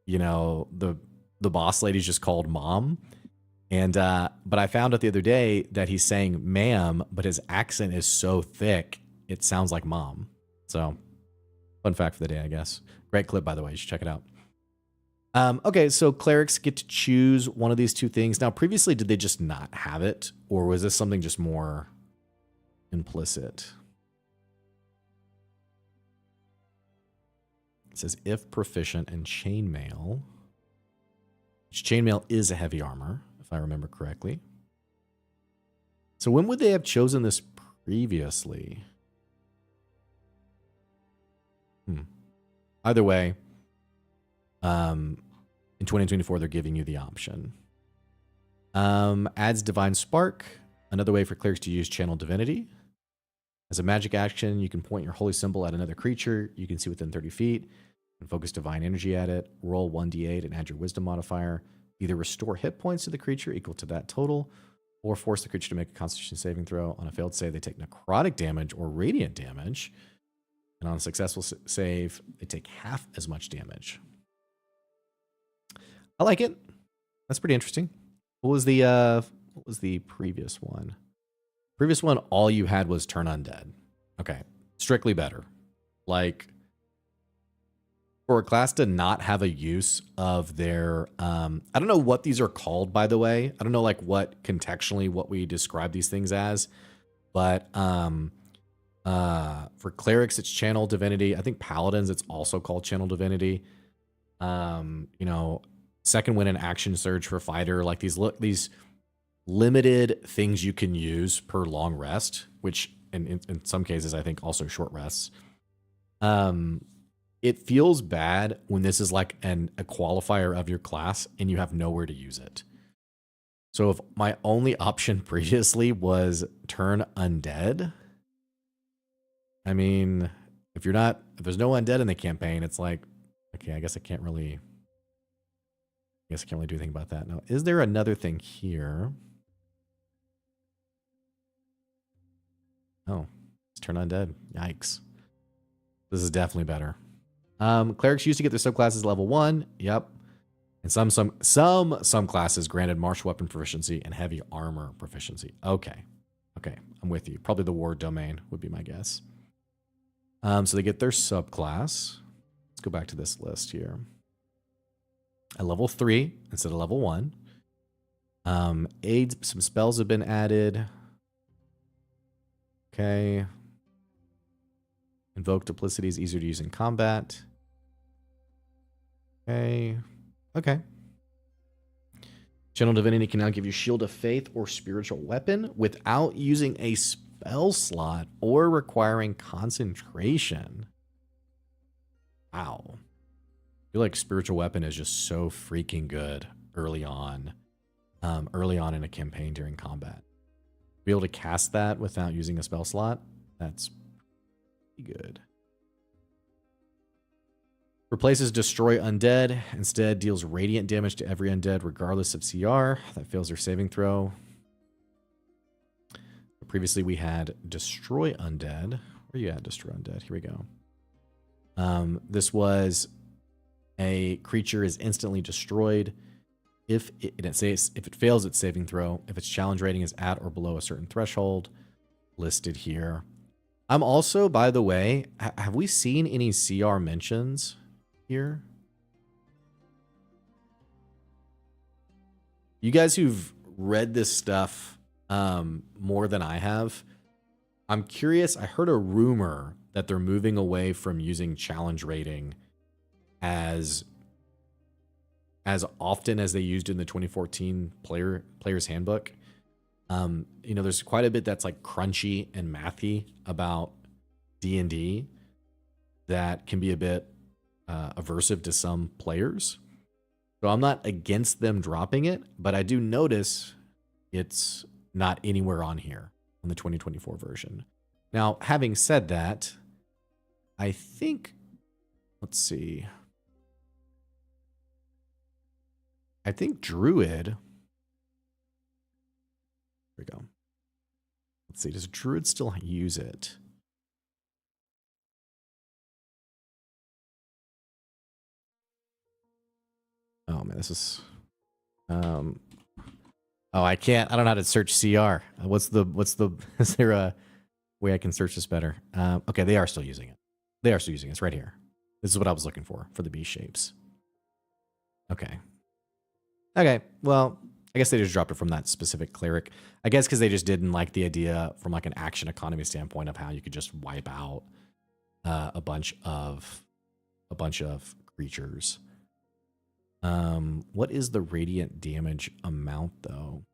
you know, the boss lady's just called mom. And but I found out the other day that he's saying ma'am, but his accent is so thick it sounds like mom. So fun fact for the day, I guess. Great clip, by the way. You should check it out. Okay, so clerics get to choose one of these two things. Now, previously, did they just not have it? Or was this something just more implicit? It says if proficient in chainmail, which chainmail is a heavy armor, if I remember correctly. So when would they have chosen this previously? Either way, in 2024, they're giving you the option. Adds Divine Spark, another way for clerics to use Channel Divinity. As a magic action, you can point your holy symbol at another creature you can see within 30 feet and focus divine energy at it. Roll 1d8 and add your wisdom modifier. Either restore hit points to the creature equal to that total, or force the creature to make a constitution saving throw. On a failed save, they take necrotic damage or radiant damage. And on a successful save, they take half as much damage. I like it. That's pretty interesting. What was the previous one? Previous one, all you had was turn undead. Okay. Strictly better. Like, for a class to not have a use of their, I don't know what these are called, by the way. I don't know, like, what contextually what we describe these things as. But for clerics, it's channel divinity. I think paladins, it's also called channel divinity. You know, second win and action surge for fighter. Like, these limited things you can use per long rest, which in some cases I think also short rests. It feels bad when this is like a qualifier of your class and you have nowhere to use it. So if my only option previously was turn undead, I mean, if there's no undead in the campaign, it's like, okay, I guess I can't really do anything about that. Now, is there another thing here? Oh, it's turn undead. Yikes. This is definitely better. Clerics used to get their subclasses level 1. Yep. And some classes granted martial weapon proficiency and heavy armor proficiency. Okay. Okay, I'm with you. Probably the war domain would be my guess. So they get their subclass. Let's go back to this list here. At level 3 instead of level 1. Aids, some spells have been added. Okay. Invoke duplicity is easier to use in combat. Okay. Okay. Channel divinity can now give you shield of faith or spiritual weapon without using a spell slot or requiring concentration. Wow. I feel like spiritual weapon is just so freaking good early on in a campaign during combat. Be able to cast that without using a spell slot, that's pretty good. Replaces destroy undead. Instead, deals radiant damage to every undead regardless of CR. That fails their saving throw. Previously, we had destroy undead. Where you at, destroy undead? Here we go. This was a creature is instantly destroyed if it fails its saving throw, if its challenge rating is at or below a certain threshold, listed here. I'm also, by the way, have we seen any CR mentions here? You guys who've read this stuff more than I have, I'm curious. I heard a rumor that they're moving away from using challenge rating as often as they used in the 2014 player's handbook. You know, there's quite a bit that's like crunchy and mathy about D&D that can be a bit aversive to some players. So I'm not against them dropping it, but I do notice it's not anywhere on here on the 2024 version. Now, having said that, I think, let's see. I think Druid. Here we go. Let's see. Does Druid still use it? Oh man, this is. Oh, I can't. I don't know how to search CR. What's the? Is there a way I can search this better? Okay, they are still using it. They are still using it. It's right here. This is what I was looking for the B shapes. Okay. Okay, well, I guess they just dropped it from that specific cleric. I guess because they just didn't like the idea from like an action economy standpoint of how you could just wipe out a bunch of creatures. What is the radiant damage amount though?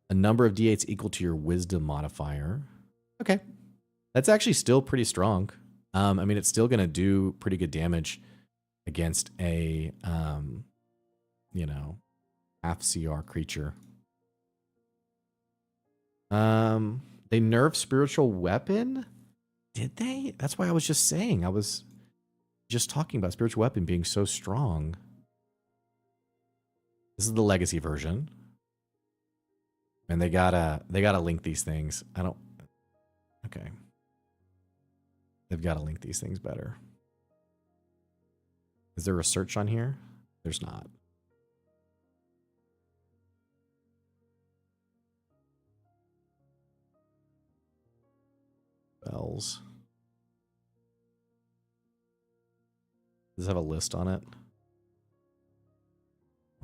A number of d8s equal to your wisdom modifier. Okay, that's actually still pretty strong. I mean, it's still gonna do pretty good damage against a you know, half CR creature. They nerfed spiritual weapon? Did they? That's why I was just saying. I was just talking about spiritual weapon being so strong. This is the legacy version. And they gotta link these things. I don't. Okay. They've got to link these things better. Is there a search on here? There's not. Spells. Does it have a list on it?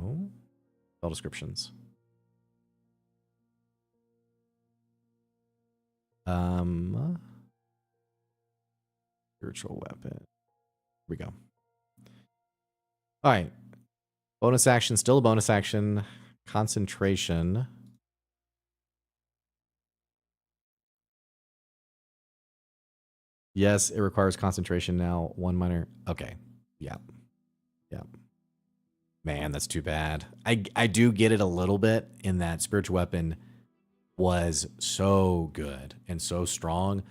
Oh, spell descriptions. Spiritual weapon. Here we go. All right. Bonus action, still a bonus action. Concentration. Yes, it requires concentration now. One minor. Okay. Yep. Yep. Man, that's too bad. I do get it a little bit in that spiritual weapon was so good and so strong,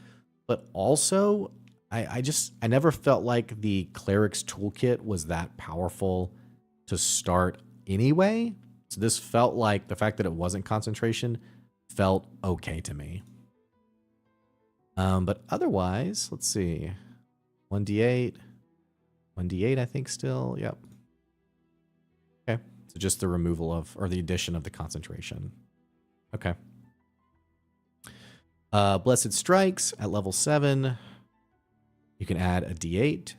but also I never felt like the cleric's toolkit was that powerful to start anyway. So this felt like the fact that it wasn't concentration felt okay to me. But otherwise, let's see. 1d8. 1d8, I think still. Yep. Okay. So just the removal of, or the addition of the concentration. Okay. Blessed Strikes at level 7. You can add a d8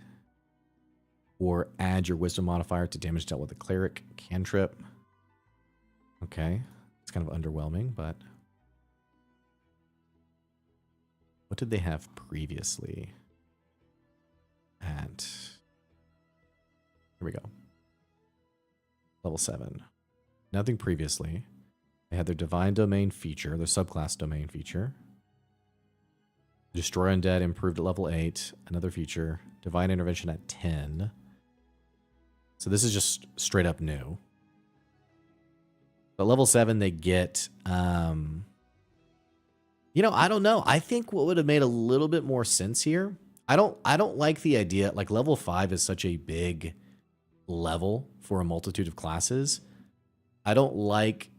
or add your wisdom modifier to damage dealt with a cleric cantrip. Okay. It's kind of underwhelming, but what did they have previously? At, here we go. Level 7. Nothing previously. They had their Divine Domain feature, their subclass domain feature. Destroy Undead improved at level 8. Another feature. Divine Intervention at 10. So this is just straight up new. But level 7, they get... you know, I don't know. I think what would have made a little bit more sense here... I don't like the idea... Like, level 5 is such a big level for a multitude of classes. I don't like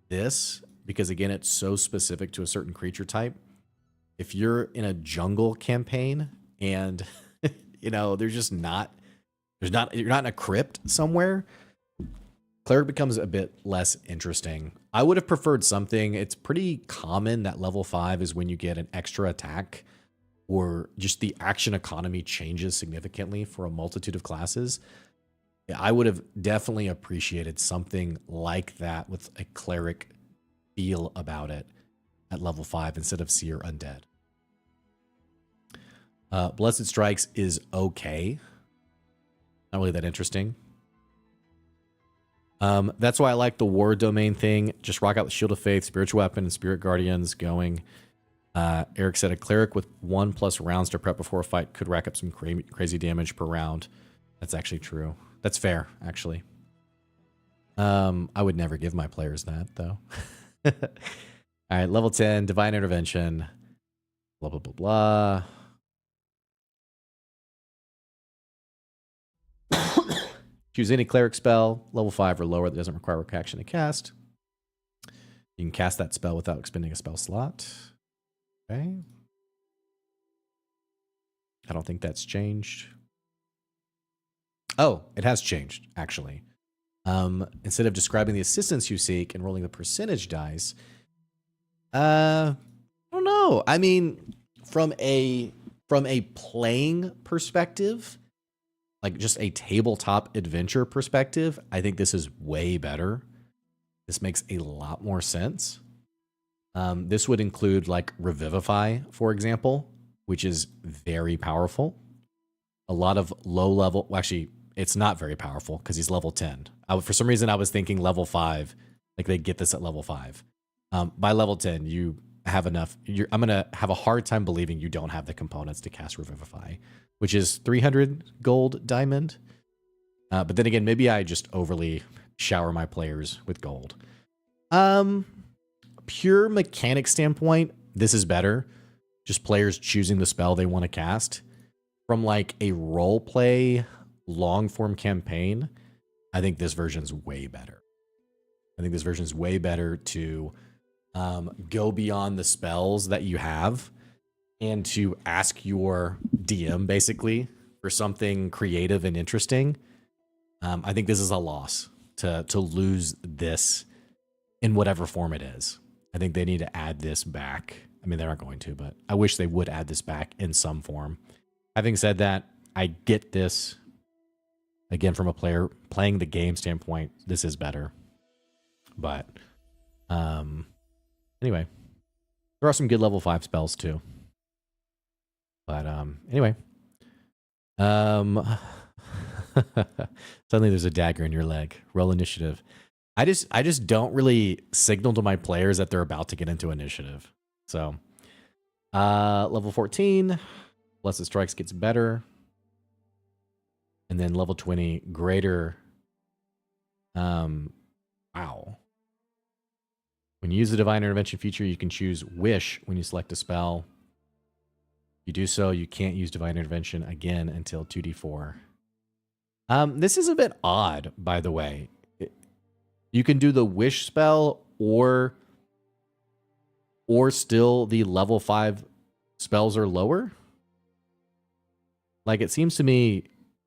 this because, again, it's so specific to a certain creature type. If you're in a jungle campaign and, you know, you're not in a crypt somewhere, Cleric becomes a bit less interesting. I would have preferred something. It's pretty common that level 5 is when you get an extra attack or just the action economy changes significantly for a multitude of classes. I would have definitely appreciated something like that with a cleric feel about it at level 5 instead of Seer Undead. Blessed Strikes is okay. Not really that interesting. That's why I like the War Domain thing. Just rock out the Shield of Faith, Spiritual Weapon, and Spirit Guardians going. Eric said a cleric with 1+ rounds to prep before a fight could rack up some crazy damage per round. That's actually true. That's fair, actually. I would never give my players that, though. All right, level 10, Divine Intervention. Blah, blah, blah, blah. Choose any cleric spell, level 5 or lower, that doesn't require action to cast. You can cast that spell without expending a spell slot. Okay. I don't think that's changed. Oh, it has changed, actually. Instead of describing the assistance you seek and rolling the percentage dice, I don't know. I mean, from a playing perspective, like just a tabletop adventure perspective, I think this is way better. This makes a lot more sense. This would include like Revivify, for example, which is very powerful. A lot of low level, well, actually, it's not very powerful because he's level 10. For some reason, I was thinking level 5, like they get this at level 5. By level 10, you have enough. I'm going to have a hard time believing you don't have the components to cast Revivify, which is 300 gold diamond. But then again, maybe I just overly shower my players with gold. Pure mechanic standpoint, this is better. Just players choosing the spell they want to cast. From like a role play long form campaign, I think this version's way better. I think this version's way better to go beyond the spells that you have and to ask your DM basically for something creative and interesting, I think this is a loss to lose this in whatever form it is. I think they need to add this back. I mean, they're not going to, but I wish they would add this back in some form. Having said that, I get this. Again, from a player playing the game standpoint, this is better. But anyway, there are some good level 5 spells too. But anyway, suddenly there's a dagger in your leg. Roll initiative. I just don't really signal to my players that they're about to get into initiative. So level 14, Blessed Strikes gets better. And then level 20, greater. Wow. When you use the Divine Intervention feature, you can choose Wish when you select a spell. If you do so, you can't use Divine Intervention again until 2d4. This is a bit odd, by the way. You can do the Wish spell or still the level 5 spells are lower. Like, it seems to me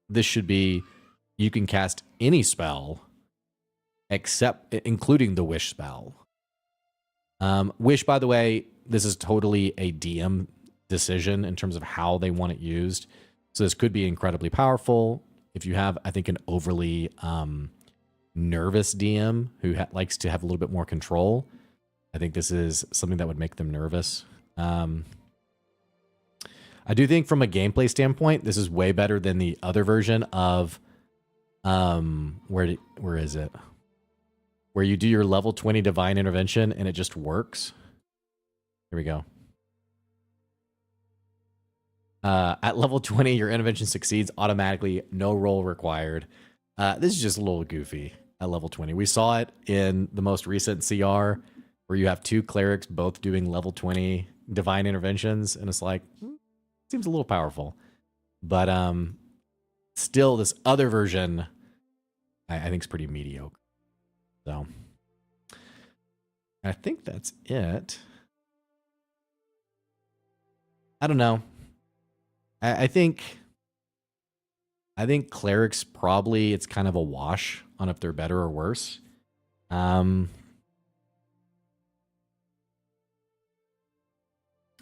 this should be, you can cast any spell including the Wish spell. Wish, by the way, this is totally a DM decision in terms of how they want it used. So this could be incredibly powerful. If you have, I think, an overly nervous DM who likes to have a little bit more control, I think this is something that would make them nervous. I do think from a gameplay standpoint, this is way better than the other version of where is it? Where you do your level 20 Divine Intervention and it just works. Here we go. At level 20, your intervention succeeds automatically, no roll required. This is just a little goofy at level 20. We saw it in the most recent CR where you have 2 clerics both doing level 20 Divine Interventions, and it's like, seems a little powerful. But still, this other version, I think is pretty mediocre. So I think that's it. I don't know. I think clerics probably, it's kind of a wash on if they're better or worse. I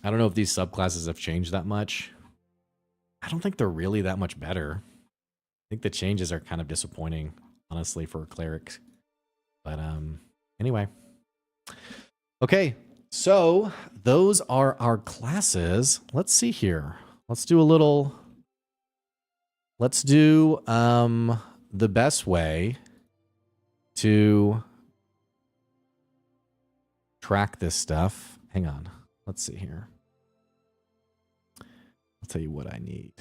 don't know if these subclasses have changed that much. I don't think they're really that much better. I think the changes are kind of disappointing, honestly, for clerics. But anyway. Okay, so those are our classes. Let's see here. Let's do the best way to track this stuff. Hang on. Let's see here. I'll tell you what I need.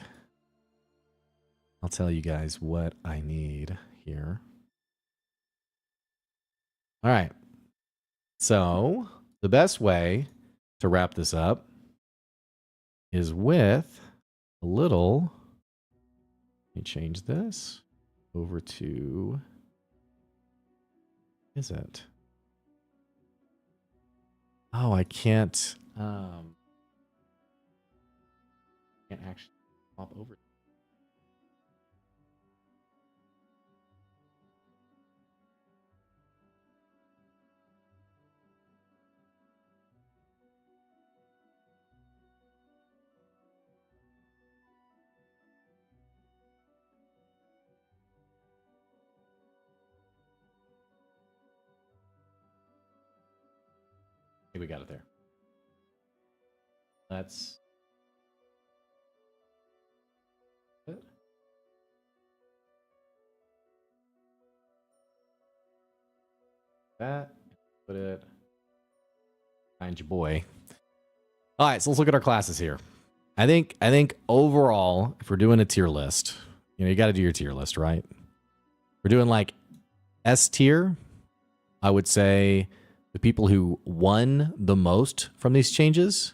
I'll tell you guys what I need here. All right. So the best way to wrap this up is with a little, let me change this over to, is it? Oh, I can't actually pop over. We got it there. Let's that, put it behind your boy. All right, so let's look at our classes here. I think overall, if we're doing a tier list, you got to do your tier list, right? We're doing like S tier. I would say the people who won the most from these changes,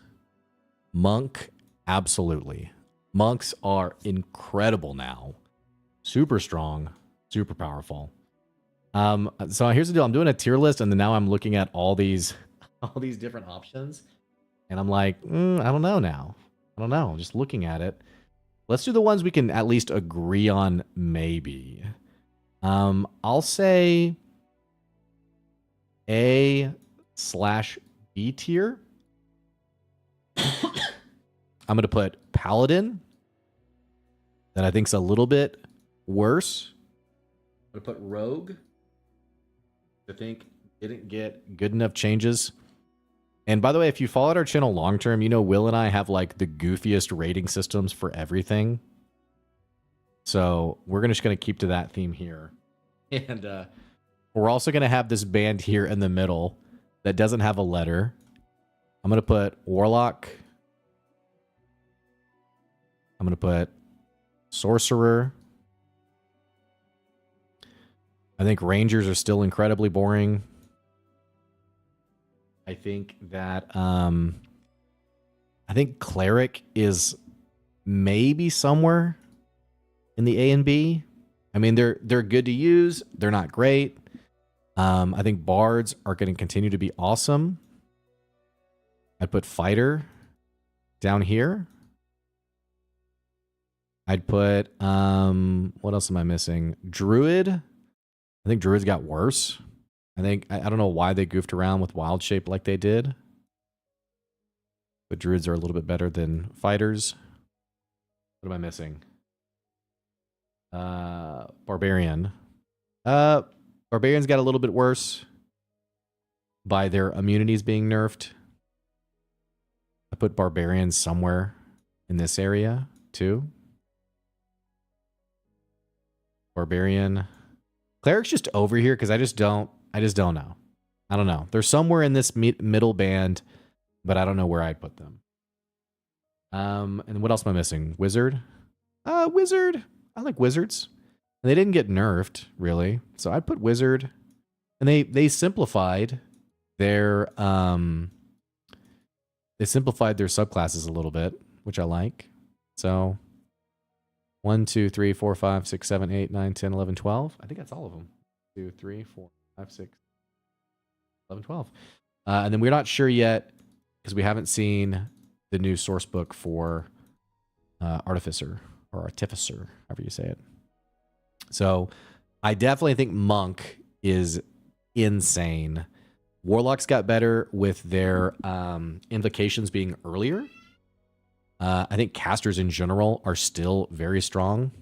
Monk, absolutely. Monks are incredible now. Super strong, super powerful. So here's the deal. I'm doing a tier list, and then now I'm looking at all these different options, and I'm like, I don't know now. I don't know. Just looking at it. Let's do the ones we can at least agree on, maybe. I'll say A/B tier. I'm going to put paladin. That I think's a little bit worse. I'm going to put rogue. I think didn't get good enough changes. And by the way, if you followed our channel long term, you know Will and I have like the goofiest rating systems for everything. So we're just going to keep to that theme here. And we're also going to have this band here in the middle that doesn't have a letter. I'm going to put warlock. I'm going to put sorcerer. I think rangers are still incredibly boring. I think that I think cleric is maybe somewhere in the A and B. I mean, they're good to use. They're not great. I think bards are going to continue to be awesome. I'd put fighter down here. I'd put what else am I missing? Druid. I think druids got worse. I don't know why they goofed around with wild shape like they did. But druids are a little bit better than fighters. What am I missing? Barbarian. Barbarians got a little bit worse by their immunities being nerfed. I put barbarians somewhere in this area too. Barbarian. Cleric's just over here because I just don't know. I don't know. They're somewhere in this middle band, but I don't know where I'd put them. And what else am I missing? Wizard? Wizard. I like wizards. And they didn't get nerfed, really. So I'd put wizard. And they simplified their subclasses a little bit, which I like. So 1, 2, 3, 4, 5, 6, 7, 8, 9, 10, 11, 12. I think that's all of them. 2, 3, 4, 5, 6, 11, 12. And then we're not sure yet because we haven't seen the new source book for Artificer or Artificer, however you say it. So I definitely think Monk is insane. Warlocks got better with their invocations being earlier. I think casters in general are still very strong.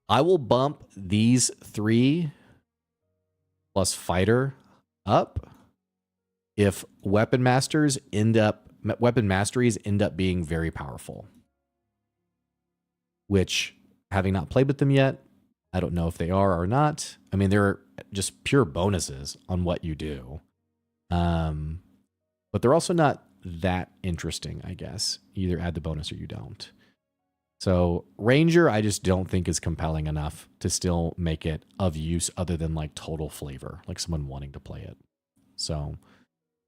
I will bump these 3 plus fighter up if weapon masteries end up being very powerful. Which, having not played with them yet, I don't know if they are or not. I mean, they're just pure bonuses on what you do. But they're also not that interesting, I guess. You either add the bonus or you don't. So Ranger, I just don't think is compelling enough to still make it of use other than like total flavor, like someone wanting to play it. So,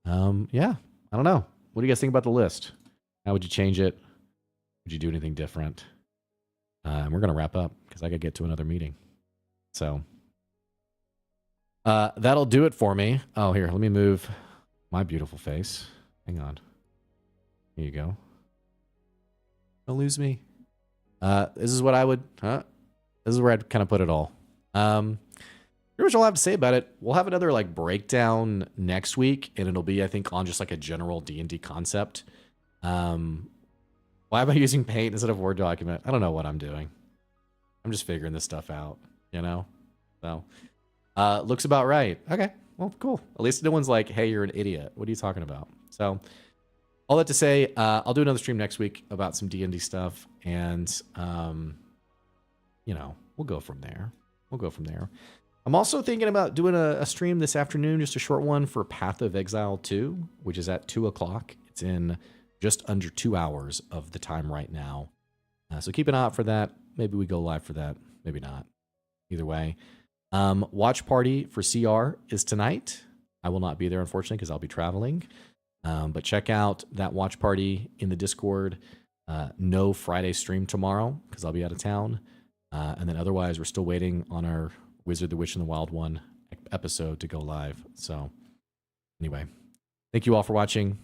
yeah, I don't know. What do you guys think about the list? How would you change it? Would you do anything different? And we're going to wrap up because I got to get to another meeting. So that'll do it for me. Oh, here, let me move my beautiful face. Hang on. Here you go. Don't lose me. This is what I would... This is where I'd kind of put it all. Pretty much all I have to say about it. We'll have another like breakdown next week, and it'll be, I think, on just like a general D&D concept. Why am I using Paint instead of Word document? I don't know what I'm doing. I'm just figuring this stuff out, you know? So, looks about right. Okay, well, cool. At least no one's like, hey, you're an idiot. What are you talking about? So, all that to say, I'll do another stream next week about some D&D stuff, and, you know, we'll go from there. I'm also thinking about doing a stream this afternoon, just a short one for Path of Exile 2, which is at 2 o'clock. It's in just under 2 hours of the time right now. So keep an eye out for that. Maybe we go live for that. Maybe not. Either way. Watch party for CR is tonight. I will not be there, unfortunately, because I'll be traveling. But check out that watch party in the Discord. No Friday stream tomorrow, because I'll be out of town. And then otherwise, we're still waiting on our Wizard, the Witch, and the Wild One episode to go live. So anyway, thank you all for watching.